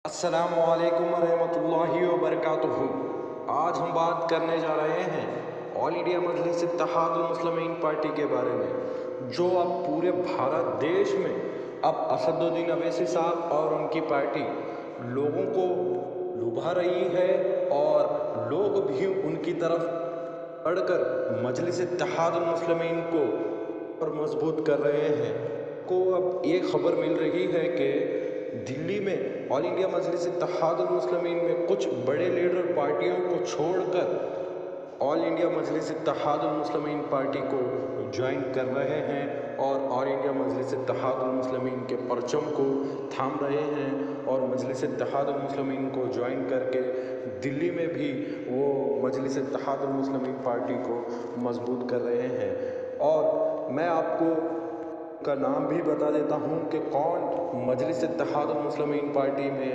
अस्सलामुअलैकुम वरहमतुल्लाहि वबरकातुहू। आज हम बात करने जा रहे हैं ऑल इंडिया मजलिस इत्तेहादुल मुस्लिमीन पार्टी के बारे में, जो अब पूरे भारत देश में अब असदुद्दीन अवैसी साहब और उनकी पार्टी लोगों को लुभा रही है और लोग भी उनकी तरफ बढ़कर मजलिस इत्तेहादुल मुस्लिमीन को और मजबूत कर रहे हैं। को अब ये खबर मिल रही है कि दिल्ली में ऑल इंडिया मजलिस इत्तेहादुल मुस्लिमीन में कुछ बड़े लीडर पार्टियों को छोड़कर ऑल इंडिया मजलिस इत्तेहादुल मुस्लिमीन पार्टी को ज्वाइन कर रहे हैं और ऑल इंडिया मजलिस इत्तेहादुल मुस्लिमीन के परचम को थाम रहे हैं और मजलिस इत्तेहादुल मुस्लिमीन को ज्वाइन करके दिल्ली में भी वो मजलिस इत्तेहादुल मुस्लिमीन पार्टी को मजबूत कर रहे हैं। और मैं आपको का नाम भी बता देता हूँ कि कौन मजलिस इत्तेहादुल मुस्लिमीन पार्टी में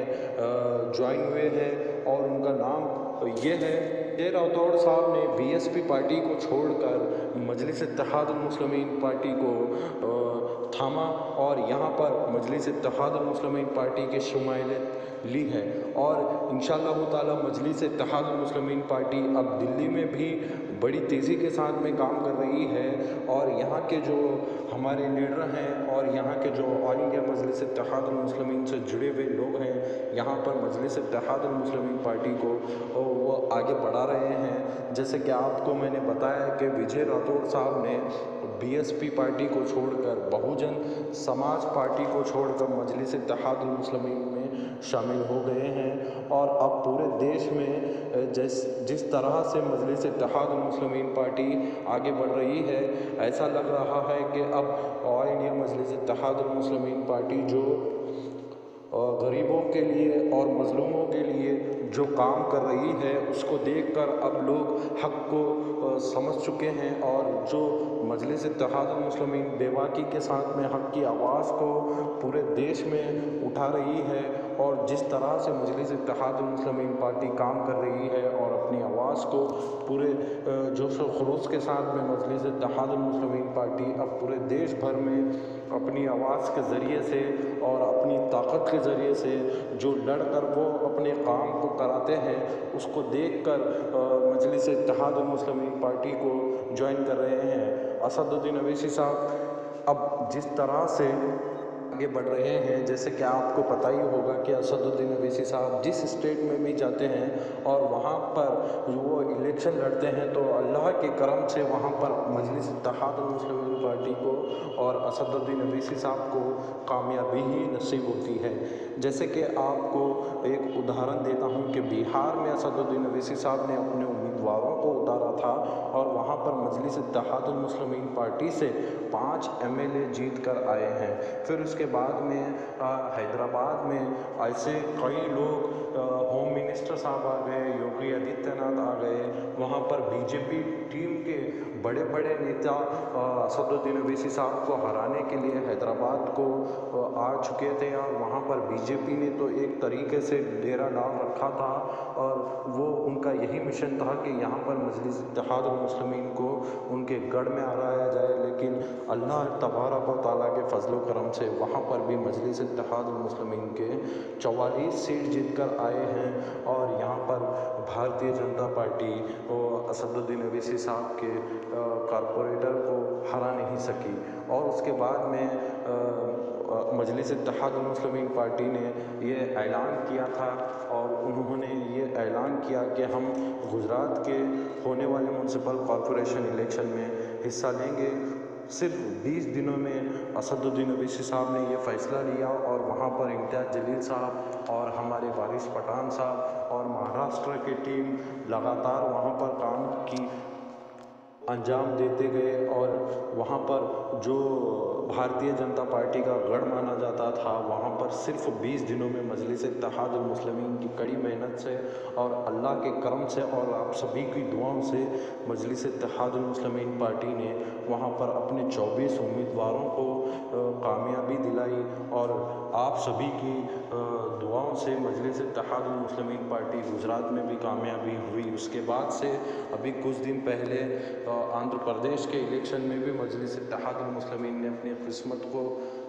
ज्वाइन हुए हैं, और उनका नाम ये है। राठौड़ साहब ने बीएसपी पार्टी को छोड़कर मजलिस इत्तेहादुल मुस्लिमीन पार्टी को थामा और यहाँ पर मजलिस इत्तेहादुल मुस्लिमीन पार्टी की शुमाइयत ली है। और इंशाअल्लाह ताला मजलिस इत्तेहादुल मुस्लिमीन पार्टी अब दिल्ली में भी बड़ी तेज़ी के साथ में काम कर रही है और यहाँ के जो हमारे लीडर हैं और यहाँ के जो ऑल इंडिया मजलिस इत्तेहादुल मुस्लिमीन से जुड़े हुए लोग हैं, यहाँ पर मजलिस इत्तेहादुल मुस्लिमीन पार्टी को वो आगे बढ़ा रहे हैं। जैसे कि आपको मैंने बताया कि विजय राठौड़ साहब ने बीएसपी पार्टी को छोड़कर बहुजन समाज पार्टी को छोड़कर मजलिस इत्तेहादुल मुस्लिमीन में शामिल हो गए हैं। और अब पूरे देश में जिस तरह से मजलिस इत्तेहादुल मुस्लिमीन पार्टी आगे बढ़ रही है, ऐसा लग रहा है कि अब ऑल इंडिया मजलिस इत्तेहादुल मुस्लिमीन पार्टी जो गरीबों के लिए और मज़लूमों के लिए जो काम कर रही है, उसको देखकर अब लोग हक़ को समझ चुके हैं और जो मजलिस इत्तेहादुल मुस्लिमीन बेबाकी के साथ में हक़ की आवाज़ को पूरे देश में उठा रही है और जिस तरह से मजलिस इत्तेहादुल मुस्लिमीन पार्टी काम कर रही है और अपनी आवाज़ को पूरे जोश व खरोश के साथ में मजलिस इत्तेहादुल मुस्लिमीन पार्टी अब पूरे देश भर में अपनी आवाज़ के ज़रिए से और अपनी ताकत के ज़रिए से जो लड़कर वो अपने काम को कराते हैं, उसको देखकर मजलिस इत्तेहादुल मुस्लिमीन पार्टी को ज्वाइन कर रहे हैं। असदुद्दीन अवैसी साहब अब जिस तरह से आगे बढ़ रहे हैं, जैसे कि आपको पता ही होगा कि असदुद्दीन अवैसी साहब जिस स्टेट में भी जाते हैं और वहाँ पर वो इलेक्शन लड़ते हैं तो अल्लाह के करम से वहाँ पर मजलिस इत्तेहादुल मुस्लिमीन पार्टी को और असदुद्दीन अवैसी साहब को कामयाबी ही नसीब होती है। जैसे कि आपको एक उदाहरण देता हूँ कि बिहार में असदुद्दीन अवैसी साहब ने अपने उम्मीदवारों को उतारा था और वहाँ पर मजलिस इत्तेहादुल मुस्लिमीन पार्टी से 5 एमएलए जीत कर आए हैं। फिर उसके बाद में हैदराबाद में ऐसे कई लोग होम मिनिस्टर साहब आ गए, योगी आदित्यनाथ आ गए, वहाँ पर बीजेपी टीम के बड़े बड़े नेता असदुद्दीन अवैसी साहब को हराने के लिए हैदराबाद को आ चुके थे और वहाँ पर बीजेपी ने तो एक तरीके से डेरा डाल रखा था और वो उनका यही मिशन था कि यहाँ पर मजलिस इत्तेहादुल मुस्लिमीन को उनके गढ़ में हराया जाए। लेकिन अल्लाह तबारक व तआला के फजल व करम से वहाँ पर भी मजलिस इत्तेहादुल मुस्लिमीन के 44 सीट जीत कर आए हैं और यहाँ पर भारतीय जनता पार्टी और असदुद्दीन अवैसी साहब के कारपोरेटर को हरा नहीं सकी। और उसके बाद में मजलिस इत्तेहादुल मुस्लिमीन पार्टी ने ये ऐलान किया था और उन्होंने ये ऐलान किया कि हम गुजरात के होने वाले म्यूनसिपल कॉरपोरेशन इलेक्शन में हिस्सा लेंगे। सिर्फ 20 दिनों में असदुद्दीन अवैसी साहब ने ये फ़ैसला लिया और वहाँ पर इम्तियाज़ जलील साहब और हमारे वारिस पठान साहब और महाराष्ट्र की टीम लगातार वहाँ पर काम की अंजाम देते गए और वहाँ पर जो भारतीय जनता पार्टी का गढ़ माना जाता था, वहाँ पर सिर्फ 20 दिनों में मजलिस इत्तेहादुल मुस्लिमीन की कड़ी मेहनत से और अल्लाह के करम से और आप सभी की दुआओं से मजलिस इत्तेहादुल मुस्लिमीन पार्टी ने वहाँ पर अपने 24 उम्मीदवारों को कामयाबी दिलाई और आप सभी की दुआओं से मजलिस इत्तेहादुल मुस्लिमीन पार्टी गुजरात में भी कामयाबी हुई। उसके बाद से अभी कुछ दिन पहले आंध्र प्रदेश के इलेक्शन में भी मजलिस इत्तेहादुल मुस्लिमीन ने अपनी किस्मत को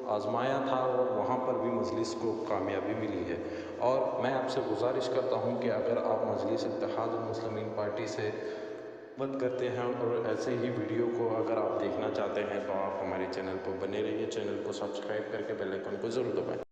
آزمایا تھا اور وہاں پر بھی مجلس کو کامیابی ملی ہے۔ اور میں آپ سے گزارش کرتا ہوں کہ اگر آپ مجلس اتحاد المسلمین پارٹی سے بند کرتے ہیں اور ایسے ہی ویڈیو کو اگر آپ دیکھنا چاہتے ہیں تو آپ ہمارے چینل پر بنے رہیے، چینل کو سبسکرائب کر کے بیل آئیکن کو ضرور دبائیں۔